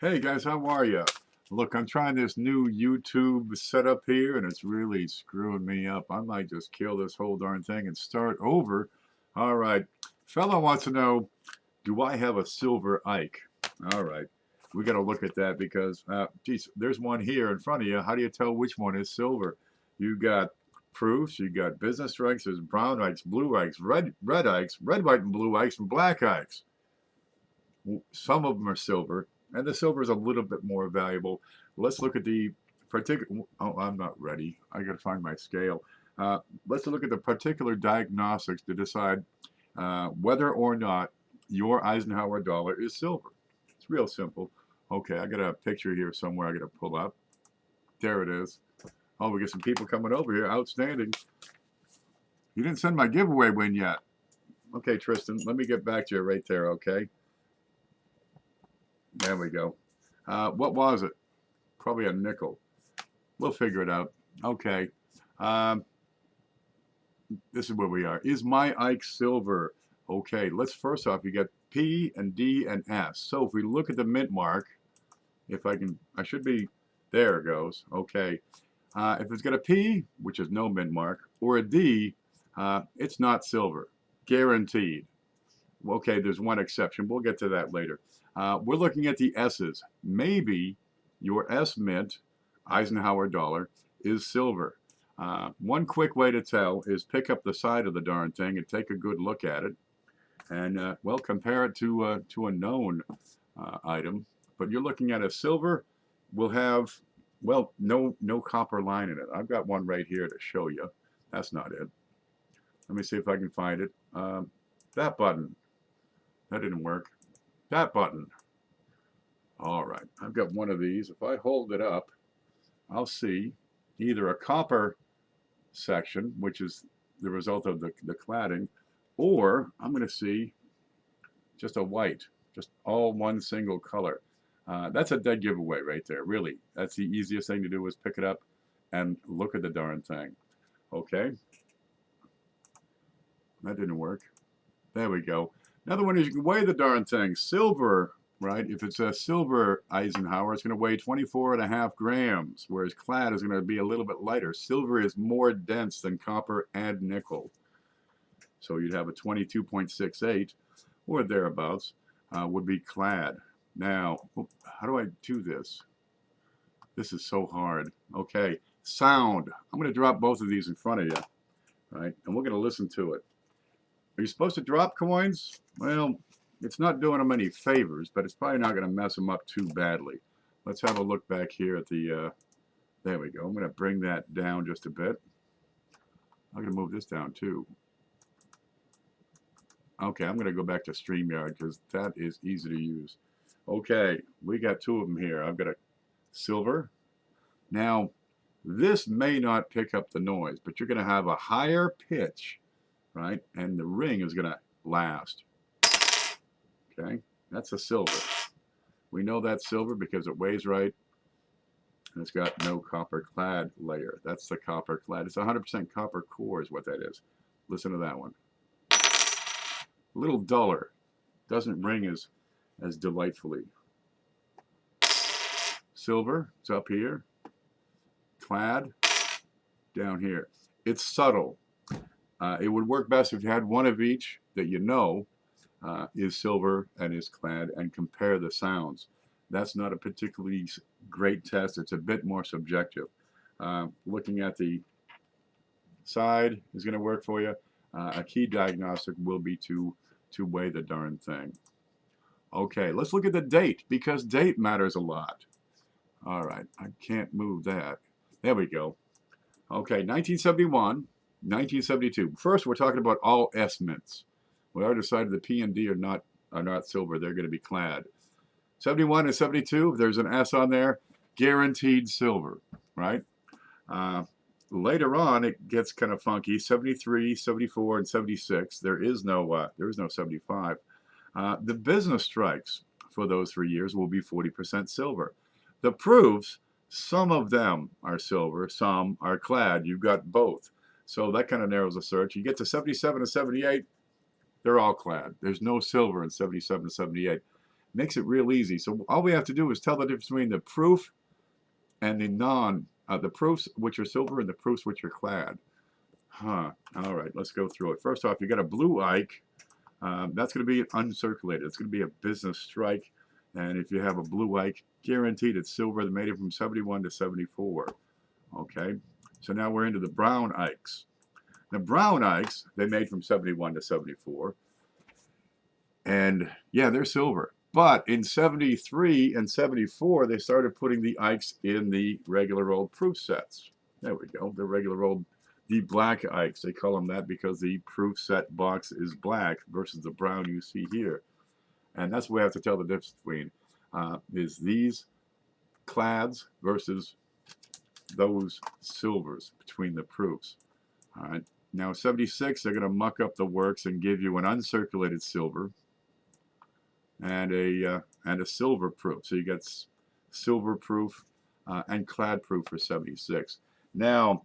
Hey guys, how are you? Look, I'm trying this new YouTube setup here and it's really screwing me up. I might just kill this whole darn thing and start over. All right. Fella wants to know, do I have a silver Ike? All right. We got to look at that because, geez, there's one here in front of you. How do you tell which one is silver? You got proofs, you got business strikes, there's brown Ikes, blue Ikes, red Ikes, red, white, and blue Ikes, and black Ikes. Some of them are silver, and the silver is a little bit more valuable. Let's look at the particular. Oh, I'm not ready. I got to find my scale. Let's look at the particular diagnostics to decide whether or not your Eisenhower dollar is silver. It's real simple. Okay, I got a picture here somewhere I got to pull up. There it is. Oh, we got some people coming over here. Outstanding. You didn't send my giveaway win yet. Okay, Tristan, let me get back to you right there, okay? There we go. What was it? Probably a nickel. We'll figure it out. Okay. Um, this is where we are. Is my Ike silver? Okay, let's first off, you get P and D and S. So if we look at the mint mark, if I can, I should be, there it goes. Okay. If it's got a P, which is no mint mark, or a D, it's not silver. Guaranteed. Okay, there's one exception. We'll get to that later. We're looking at the S's. Maybe your S mint, Eisenhower dollar, is silver. One quick way to tell is pick up the side of the darn thing and take a good look at it. And, well, compare it to a known item. But you're looking at a silver will have, well, no copper line in it. I've got one right here to show you. That's not it. Let me see if I can find it. That button. That didn't work. That button. All right, I've got one of these. If I hold it up, I'll see either a copper section, which is the result of the cladding, or I'm going to see just a white, just all one single color. That's a dead giveaway right there, really. That's the easiest thing to do is pick it up and look at the darn thing. Okay. That didn't work. There we go. Another one is you can weigh the darn thing. Silver, right? If it's a silver Eisenhower, it's going to weigh 24.5 grams, whereas clad is going to be a little bit lighter. Silver is more dense than copper and nickel. So you'd have a 22.68 or thereabouts would be clad. Now, how do I do this? This is so hard. Okay, sound. I'm going to drop both of these in front of you, right? And we're going to listen to it. Are you supposed to drop coins? Well, it's not doing them any favors, but it's probably not going to mess them up too badly. Let's have a look back here at the, there we go. I'm going to bring that down just a bit. I'm going to move this down too. Okay, I'm going to go back to StreamYard because that is easy to use. Okay, we got two of them here. I've got a silver. Now, this may not pick up the noise, but you're going to have a higher pitch, right? And the ring is going to last. Okay, that's a silver. We know that's silver because it weighs right, and it's got no copper clad layer. That's the copper clad. It's 100% copper core is what that is. Listen to that one. A little duller. Doesn't ring as delightfully. Silver, it's up here. Clad, down here. It's subtle. It would work best if you had one of each that you know is silver and is clad and compare the sounds. That's not a particularly great test. It's a bit more subjective. Looking at the side is going to work for you. A key diagnostic will be to weigh the darn thing. Okay, let's look at the date because date matters a lot. All right, I can't move that. There we go. Okay, 1971, 1972. First, we're talking about all S mints. We already decided the P and D are not silver. They're going to be clad. 71 and 72, if there's an S on there, guaranteed silver, right? Later on, it gets kind of funky. 73, 74, and 76. There is no 75. The business strikes for those 3 years will be 40% silver. The proofs, some of them are silver, some are clad. You've got both. So that kind of narrows the search. You get to 77 and 78, they're all clad. There's no silver in 77 and 78. Makes it real easy. So all we have to do is tell the difference between the proof and the the proofs which are silver and the proofs which are clad. Huh. All right, let's go through it. First off, you got a blue Ike. That's going to be uncirculated. It's going to be a business strike. And if you have a blue Ike, guaranteed it's silver. They made it from 71 to 74. Okay, so now we're into the brown Ikes. The brown Ikes, they made from 71 to 74. And yeah, they're silver. But in 73 and 74, they started putting the Ikes in the regular old proof sets. There we go, the regular old, the black Ikes. They call them that because the proof set box is black versus the brown you see here. And that's what we have to tell the difference between is these clads versus those silvers between the proofs. All right. Now 76, they're going to muck up the works and give you an uncirculated silver and a silver proof. So you get silver proof and clad proof for 76. Now,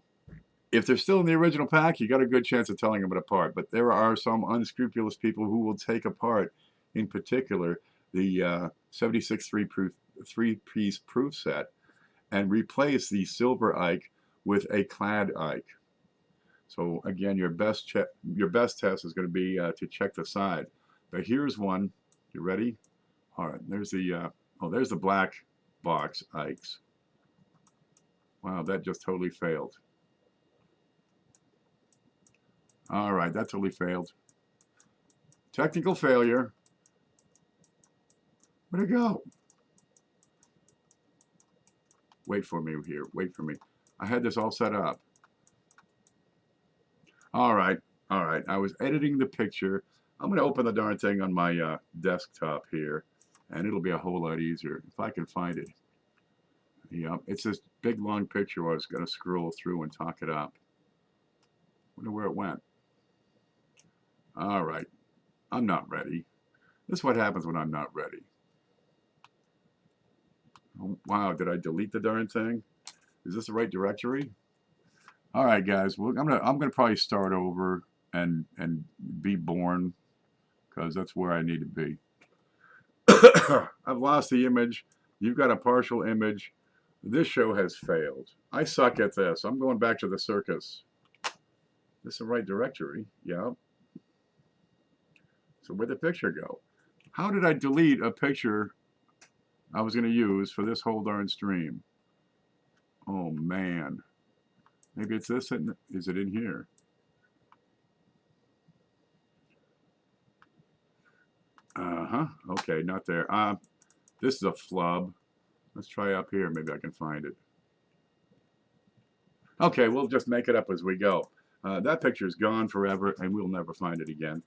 if they're still in the original pack, you got a good chance of telling them apart. But there are some unscrupulous people who will take apart, in particular, the 76 three-piece proof set and replace the silver Ike with a clad Ike. So again, your best test is going to be to check the side. But here's one. You ready? All right. There's the there's the black box Ikes. Wow, that just totally failed. All right, that totally failed. Technical failure. Where'd it go? Wait for me here. Wait for me. I had this all set up. All right. All right. I was editing the picture. I'm going to open the darn thing on my desktop here, and it'll be a whole lot easier if I can find it. Yeah, it's this big, long picture where I was going to scroll through and talk it up. Wonder where it went. All right. I'm not ready. This is what happens when I'm not ready. Oh, wow, did I delete the darn thing? Is this the right directory? All right, guys. Well, I'm gonna probably start over and be born, because that's where I need to be. I've lost the image. You've got a partial image. This show has failed. I suck at this. I'm going back to the circus. This is the right directory. Yeah. So where'd the picture go? How did I delete a picture I was going to use for this whole darn stream? Oh, man. Maybe it's this. Is it in here? Uh-huh. Okay, not there. This is a flub. Let's try up here. Maybe I can find it. Okay, we'll just make it up as we go. That picture's gone forever, and we'll never find it again.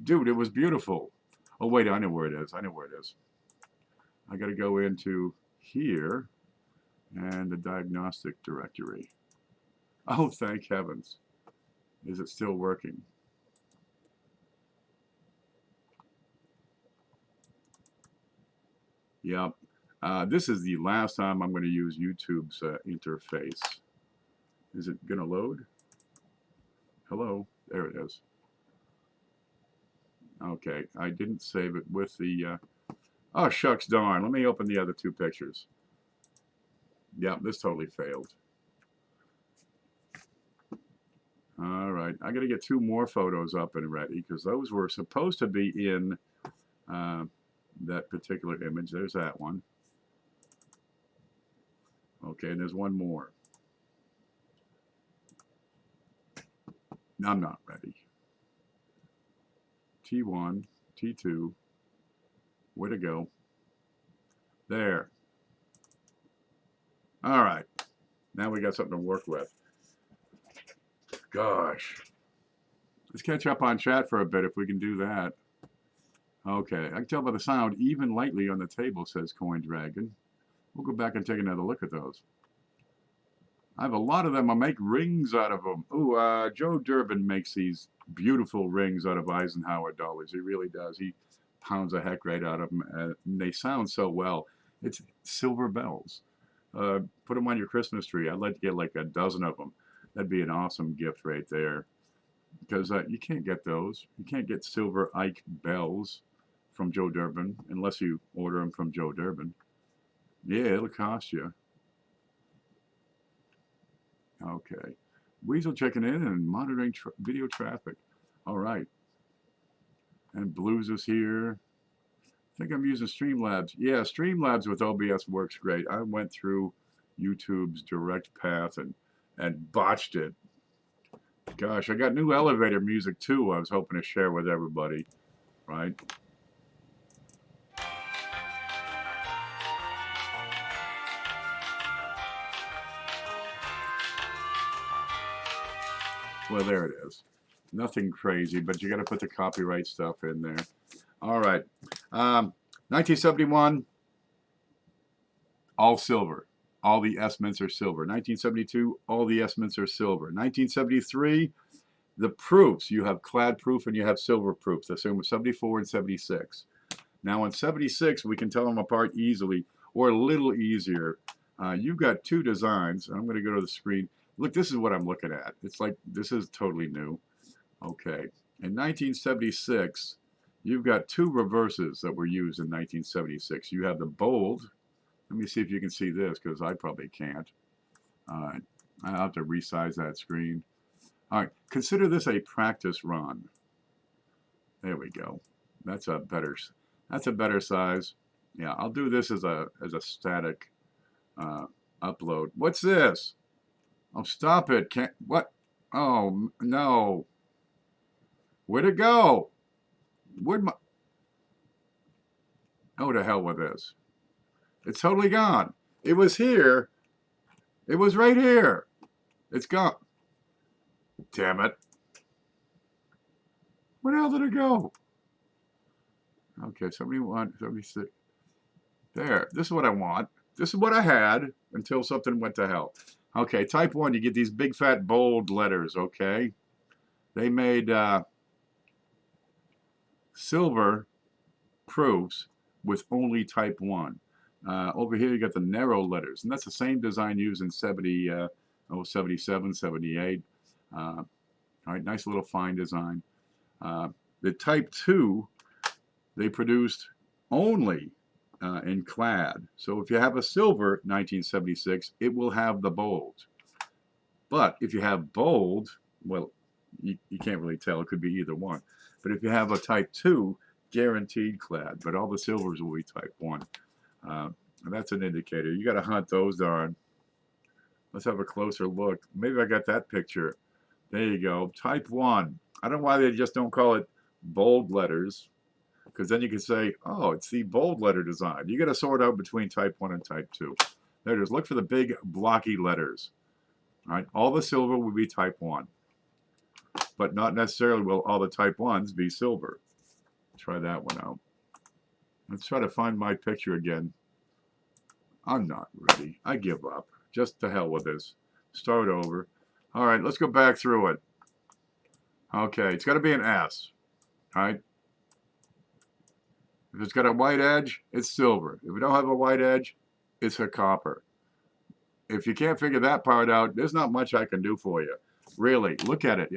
Dude, it was beautiful. Oh, wait, I know where it is. I know where it is. I got to go into here and the diagnostic directory. Oh, thank heavens. Is it still working? Yep. This is the last time I'm going to use YouTube's interface. Is it going to load? Hello? There it is. Okay, I didn't save it with the... Oh, shucks darn. Let me open the other two pictures. Yep, this totally failed. All right, I got to get two more photos up and ready, because those were supposed to be in that particular image. There's that one. Okay, and there's one more. I'm not ready. T1, T2. Way to go. There. All right. Now we got something to work with. Gosh. Let's catch up on chat for a bit if we can do that. Okay. I can tell by the sound, even lightly on the table, says Coin Dragon. We'll go back and take another look at those. I have a lot of them. I make rings out of them. Ooh, Joe Durbin makes these beautiful rings out of Eisenhower dollars. He really does. He pounds the heck right out of them, and they sound so well. It's silver bells. Put them on your Christmas tree. I'd like to get like a dozen of them. That'd be an awesome gift right there, because you can't get those. You can't get silver Ike bells from Joe Durbin, unless you order them from Joe Durbin. Yeah, it'll cost you. Okay. Weasel checking in and monitoring video traffic. All right. And Blues is here. I think I'm using Streamlabs. Yeah, Streamlabs with OBS works great. I went through YouTube's direct path and botched it. Gosh, I got new elevator music too. I was hoping to share with everybody, right? Well, there it is. Nothing crazy, but you got to put the copyright stuff in there. All right. 1971, all silver. All the S mints are silver. 1972, all the S mints are silver. 1973, the proofs. You have clad proof and you have silver proof. The same with 74 and 76. Now in 76, we can tell them apart easily or a little easier. You've got two designs. I'm going to go to the screen. Look, this is what I'm looking at. It's like, this is totally new. Okay. In 1976, you've got two reverses that were used in 1976. You have the bold. Let me see if you can see this, because I probably can't. All right. I'll have to resize that screen. All right. Consider this a practice run. There we go. That's a better size. Yeah, I'll do this as a static upload. What's this? Oh, stop it. Can't, what? Oh, no. Where'd it go? Where'd my... Oh, to hell with this. It's totally gone. It was here. It was right here. It's gone. Damn it. Where the hell did it go? Okay, 71, 76. There. This is what I want. This is what I had until something went to hell. Okay, type 1, you get these big fat bold letters, okay? They made silver proofs with only type 1. Over here you got the narrow letters, and that's the same design used in 77, 78. All right, nice little fine design. The type 2, they produced only in clad. So if you have a silver 1976, it will have the bold. But if you have bold, well, you can't really tell. It could be either one. But if you have a type 2, guaranteed clad. But all the silvers will be type 1. That's an indicator. You got to hunt those darn. Let's have a closer look. Maybe I got that picture. There you go. Type 1. I don't know why they just don't call it bold letters, because then you can say, oh, it's the bold letter design. You got to sort out between type 1 and type 2. There it is. Look for the big blocky letters. All right. All the silver will be type 1. But not necessarily will all the type 1s be silver. Try that one out. Let's try to find my picture again. I'm not ready. I give up. Just to hell with this. Start over. All right, let's go back through it. Okay, it's got to be an S. All right. If it's got a white edge, it's silver. If we don't have a white edge, it's a copper. If you can't figure that part out, there's not much I can do for you. Really, look at it.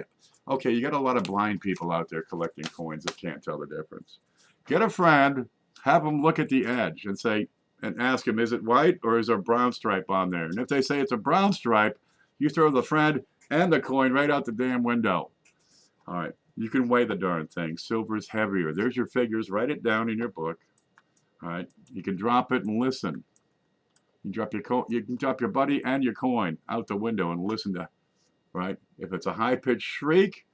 Okay, you got a lot of blind people out there collecting coins that can't tell the difference. Get a friend, have them look at the edge and say, and ask them, is it white or is there a brown stripe on there? And if they say it's a brown stripe, you throw the friend and the coin right out the damn window. All right, you can weigh the darn thing. Silver's heavier. There's your figures. Write it down in your book. All right, you can drop it and listen. You can drop your buddy and your coin out the window and listen to, right? If it's a high-pitched shriek,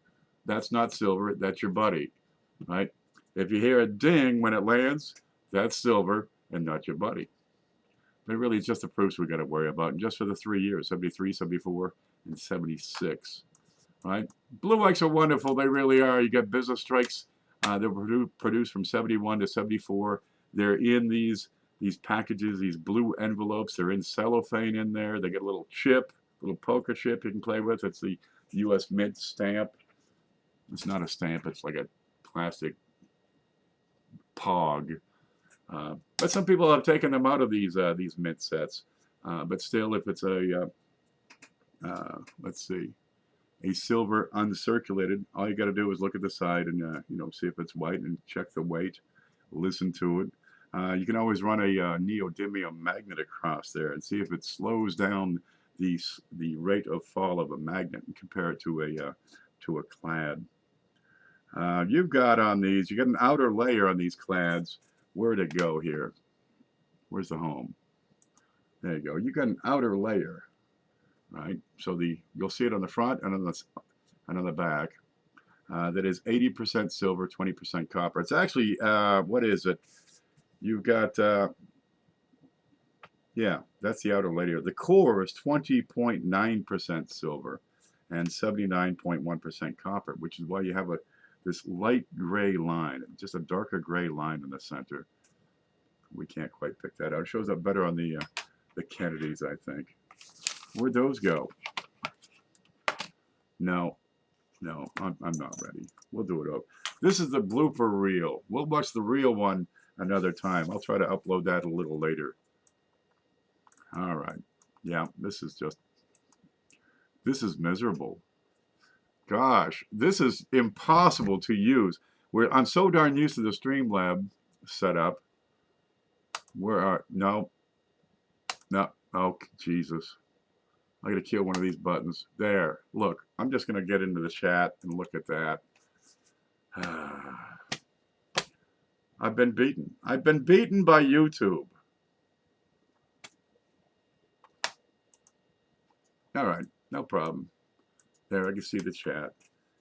that's not silver. That's your buddy, right? If you hear a ding when it lands, that's silver and not your buddy. But really, it's just the proofs we got to worry about. And just for the 3 years, 73, 74, and 76. Right? Blue X are wonderful. They really are. You got business strikes that were produced from 71 to 74. They're in these packages, these blue envelopes. They're in cellophane in there. They get a little chip, a little poker chip you can play with. It's the U.S. Mint stamp. It's not a stamp. It's like a plastic pog. But some people have taken them out of these mint sets. But still, if it's a, let's see, a silver uncirculated, all you got to do is look at the side and, see if it's white and check the weight. listen to it. You can always run a neodymium magnet across there and see if it slows down the rate of fall of a magnet and compare it to a clad. You've got on these, you got an outer layer on these clads. Where'd it go here? Where's the home? There you go. You got an outer layer, right? So you'll see it on the front and on the back. That is 80% silver, 20% copper. It's actually what is it? You've got yeah, that's the outer layer. The core is 20.9% silver and 79.1% copper, which is why you have this light gray line, just a darker gray line in the center. We can't quite pick that out. It shows up better on the Kennedys, I think. Where'd those go? No, I'm not ready. We'll do it over. This is the blooper reel. We'll watch the real one another time. I'll try to upload that a little later. All right. Yeah, this is miserable. Gosh, this is impossible to use. I'm so darn used to the Streamlab setup. No. Oh, Jesus. I gotta kill one of these buttons. There. Look, I'm just gonna get into the chat and look at that. I've been beaten. I've been beaten by YouTube. All right, no problem. There, I can see the chat.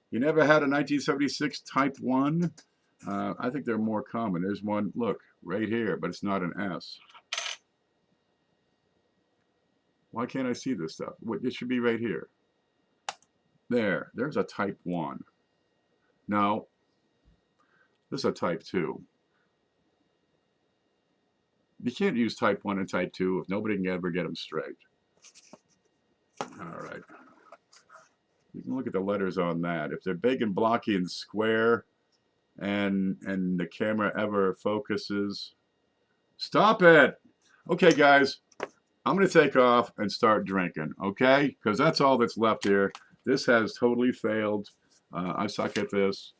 You never had a 1976 Type 1? I think they're more common. There's one, look, right here, but it's not an S. Why can't I see this stuff? It should be right here. There's a Type 1. No, this is a Type 2. You can't use Type 1 and Type 2 if nobody can ever get them straight. All right. You can look at the letters on that. If they're big and blocky and square and the camera ever focuses. Stop it! Okay, guys. I'm going to take off and start drinking, okay? Because that's all that's left here. This has totally failed. I suck at this.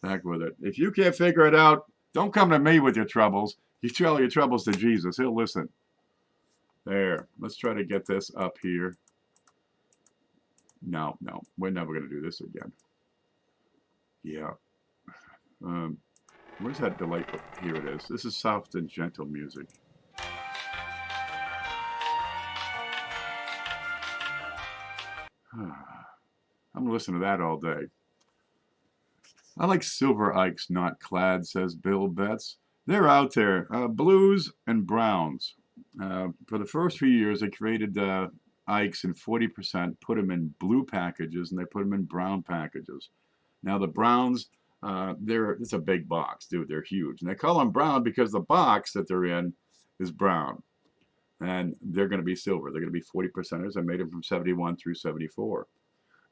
Heck with it. If you can't figure it out, don't come to me with your troubles. You tell your troubles to Jesus. He'll listen. There. Let's try to get this up here. No, we're never going to do this again. Yeah. Where's that delightful? Here it is. This is soft and gentle music. I'm listening to that all day. I like silver Ikes, not clad, says Bill Betts. They're out there. Blues and browns. For the first few years, they created Ikes in 40%, put them in blue packages, and they put them in brown packages. Now the browns, it's a big box, dude. They're huge. And they call them brown because the box that they're in is brown. And they're going to be silver. They're going to be 40%ers. I made them from 71 through 74.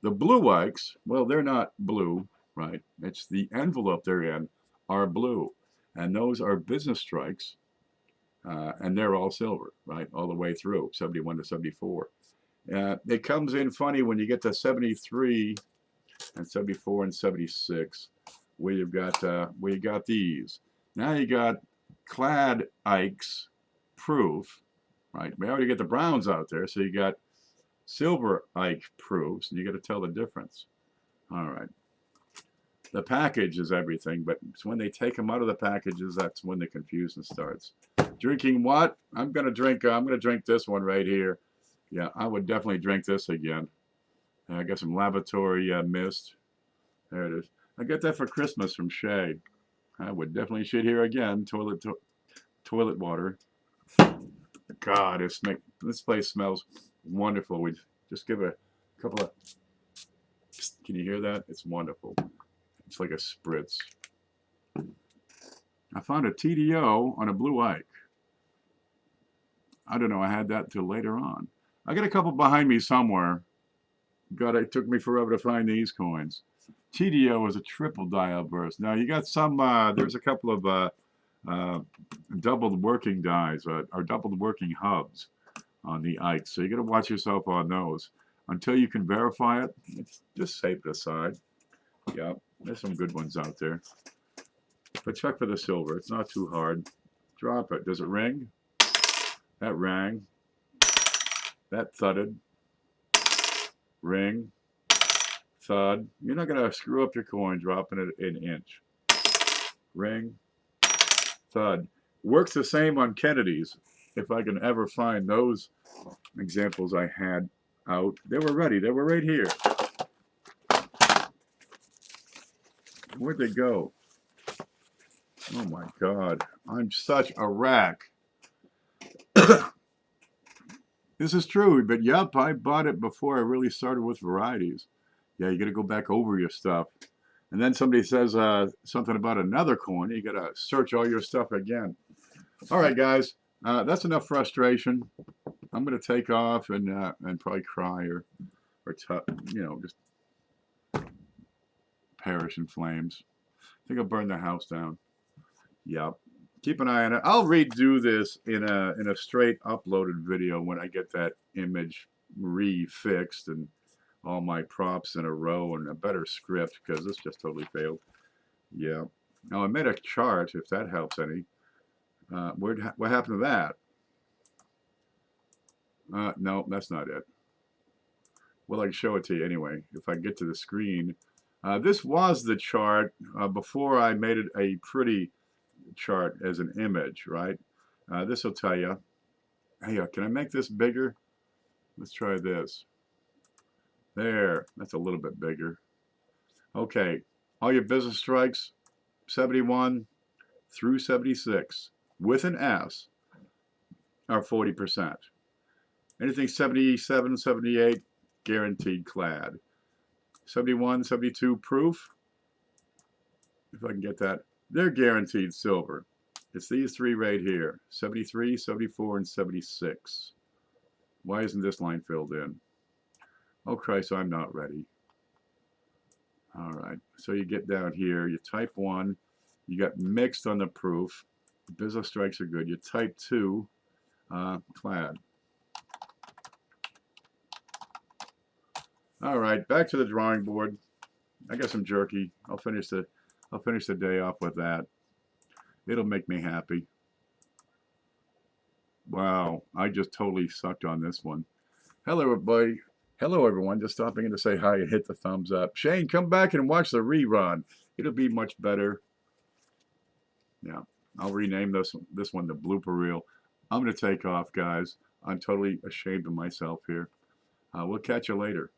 The blue Ikes, well, they're not blue, right? It's the envelope they're in are blue. And those are business strikes. And they're all silver, right? All the way through, 71 to 74. It comes in funny when you get to 73 and 74 and 76, where you got these. Now you got clad Ikes proof, right? We already get the browns out there, so you got silver Ike proofs, and you got to tell the difference. All right. The package is everything, but it's when they take them out of the packages that's when the confusion starts. Drinking what? I'm gonna drink this one right here. Yeah, I would definitely drink this again. And I got some laboratory mist. There it is. I got that for Christmas from Shay. I would definitely shit here again. Toilet water. God, this place smells wonderful. We just give a couple of. Can you hear that? It's wonderful. It's like a spritz. I found a TDO on a blue Ike. I don't know. I had that until later on. I got a couple behind me somewhere. God, it took me forever to find these coins. TDO is a triple dial burst. Now you got some. There's a couple of doubled working dies or doubled working hubs on the Ike. So you got to watch yourself on those until you can verify it. Just save it aside. Yeah, there's some good ones out there. But check for the silver. It's not too hard. Drop it. Does it ring? That rang. That thudded. Ring. Thud. You're not going to screw up your coin dropping it an inch. Ring. Thud. Works the same on Kennedy's. If I can ever find those examples I had out. They were ready. They were right here. Where'd they go? Oh my God. I'm such a rack. This is true, but yep, I bought it before I really started with varieties. Yeah, you got to go back over your stuff. And then somebody says something about another coin. You got to search all your stuff again. All right, guys. That's enough frustration. I'm going to take off and probably cry or just perish in flames. I think I'll burn the house down. Yep. Keep an eye on it. I'll redo this in a straight uploaded video when I get that image refixed and all my props in a row and a better script, because this just totally failed. Yeah. Now I made a chart, if that helps any. What happened to that? No, that's not it. Well, I can show it to you anyway if I get to the screen. This was the chart before I made it a pretty chart as an image, right? This will tell you, hey, can I make this bigger? Let's try this. There, that's a little bit bigger. Okay, all your business strikes, 71 through 76, with an S, are 40%. Anything 77, 78, guaranteed clad. 71, 72 proof, if I can get that, they're guaranteed silver. It's these three right here, 73, 74, and 76. Why isn't this line filled in? Oh, Christ, I'm not ready. All right, so you get down here, you type 1, you got mixed on the proof. The business strikes are good. You type 2, clad. All right, back to the drawing board. I got some jerky. I'll finish the day off with that. It'll make me happy. Wow, I just totally sucked on this one. Hello, everybody. Hello, everyone. Just stopping in to say hi and hit the thumbs up. Shane, come back and watch the rerun. It'll be much better. Yeah, I'll rename this one the blooper reel. I'm going to take off, guys. I'm totally ashamed of myself here. We'll catch you later.